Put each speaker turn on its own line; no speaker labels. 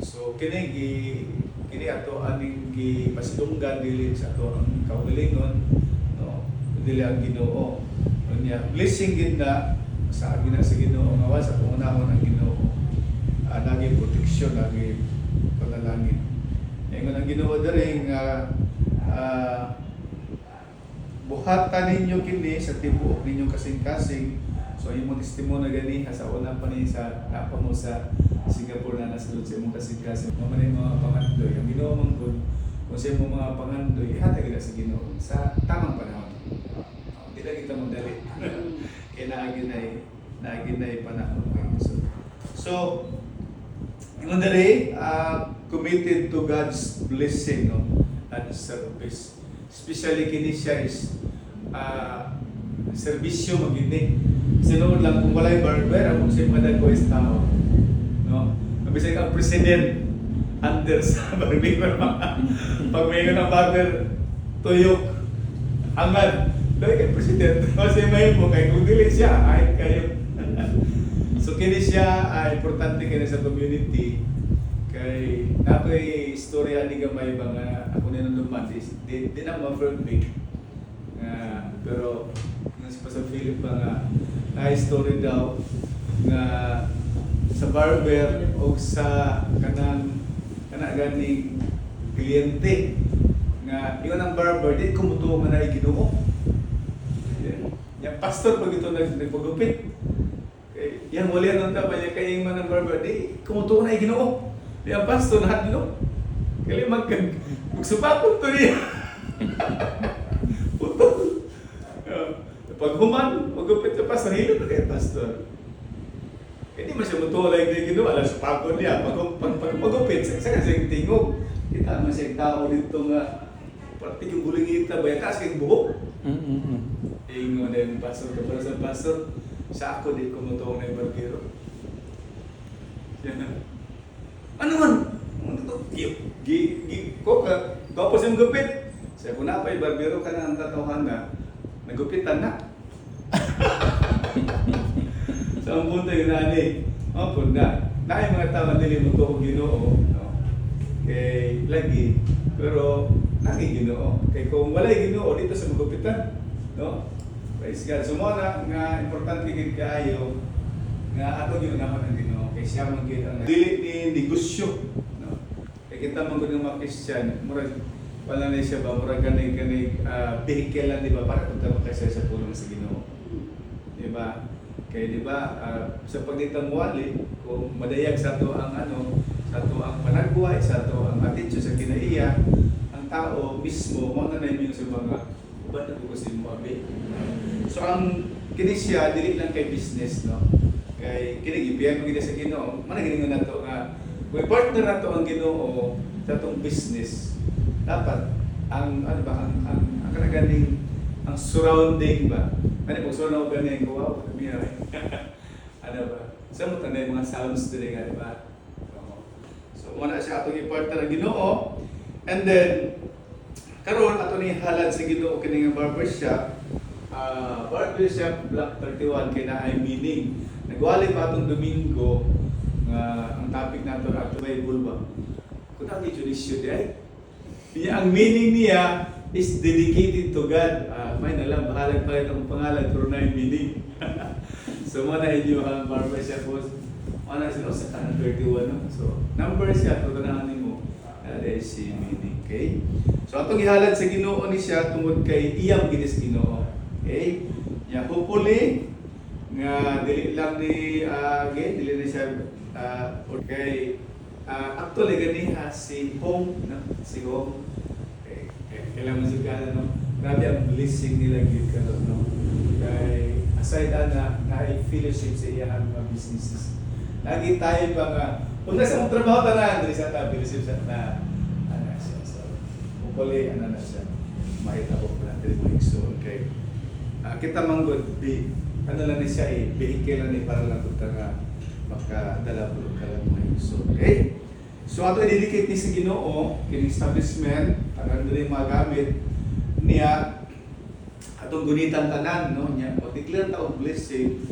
So kini ato aning gipasidunggan dili sa ato ang kaugalingon, no, dili ang Ginoo. Unya blessing gid na sa gina sa Ginoo nga sa pangunahon ang Ginoo. Naging proteksyon, naging panalangin. Ingon ang Ginoo diri nga buhatan ninyo kini sa tibuok ninyong kasing-kasing. So imong testimono gani sa una pa ni sa napa mo sa Singapore na nasulod sa imong kasing-kasing. Mo man mga pangandoy ang Ginoo man kun kung sa imong mga pangandoy ihatag gid sa Ginoo sa tamang panahon. Di lang kita mo dali. Kaya naagin panahon. So ingon diri committed to God's blessing, no, and service. Especially kini siya is serbisyo magini. Sinood lang kung walay barber, ang siya madagko is tao. No? Bisag ang president under sa barber. Pag may ng barber, tuyok, hangad. Dahil kay president, kasi may mo kay kung dili siya, ay kayo. So kini siya importante kini sa community. Kay nakoy istorya ni gamay ba nga ako nang lumatis di na ma-perfect pero sa Pastor Philip ba nga na story daw nga sa barber o sa kanang ganing kliyente nga iyon ang barber di kumutuo man ay Ginoo. Yang pastor pag ito nagpagupit yang wali nang ta pa niya kay man ang barber di kumutuo na ay Ginoo. Di ang pastor na hadlo. Kaya magsupapot to niya. Putol. Pag human, magupit sa pastor, hilot na kayo pastor. Hindi man siya mutulay na ginawa, alam supapot niya. Pag magupit, sa kasing tingog. Kita man siyang tao dito nga, pati yung bulingita, bayan taas kayong buhok. Ingo na yung pastor, kapag sa pastor, sa ako di kumutuong na yung barbero. Yan na. Ano man? Tapos yung gupit. Sabi ko na pa, barbero ka na ang tatawhan na. Nagupitan na. Sa ang punto yung nani. Kung na. Na yung mga tao dili mo ito Ginoo. No? Kay lagi. Pero naki Ginoo. Kay kung walay Ginoo dito sa magupitan. No? Praise God. Sumuna nga importante gid kaayo nga ato gyud naman ang Ginoo. Kay siya man gid ang dili ni negosyo, no. Kay kita man gud mga Kristiyan, murag wala na siya ba murag gani vehicle lang di ba para punta mo kasi sa pulong sa Ginoo. Di ba? Kay di ba sa pagditang wali kung madayag sa to ang sa to ang panagbuhay, sa to ang attitude sa kinaiya, ang tao mismo mo na namin sa mga uban na gusto mo abi. So ang kini siya dili lang kay business, no. Kay kinigibiyan mo gid sa Ginoo, managilingon nato nga may partner nato ang Ginoo sa tong business. Dapat ang ang kanaganing ang surrounding ba. Ano pag surround ba niya ko wow, kami ba? Sa mo tanay mga sounds diri nga di ba? So wala siya atong i-partner ang Ginoo. And then karon ato ni halad sa Ginoo kini nga barbershop. Barbershop Block 31 kay na ay meaning. Nagwali pa atong Domingo nga ang topic nato ato Bible ba. Kung ang jurisyo di ay. Ang meaning niya is dedicated to God. May nalang bahalag pa itong pangalan pero na yung meaning. So muna hindi ang barbershop was mana sila sa kanan 31 no. So number siya to ganahan mo. That is si meaning. Okay? So atong gihalad sa Ginoo ni siya tungod kay iyang ginis Ginoo. Okay? Yeah, hopefully nga dili lang ni dili na siya okay. Actually gani si Home, no? Si Home. Okay. Kailangan sigala no. Grabe ang blessing nila gid karon no. Kay aside na fellowship sa iyang mga businesses. Lagi tayo pa nga punta sa mong trabaho tanan diri sa fellowship sa na siya. So hopefully na siya maitabo pa natin mo igsoon kay kita manggod lang ni siya vehicle lang ni para lang punta nga makadala po ka lang mga gusto. Okay? So ato i-dedicate ni sa Ginoo kini establishment aron diri magamit niya atong gunitan tanan no niya o declare ta og blessing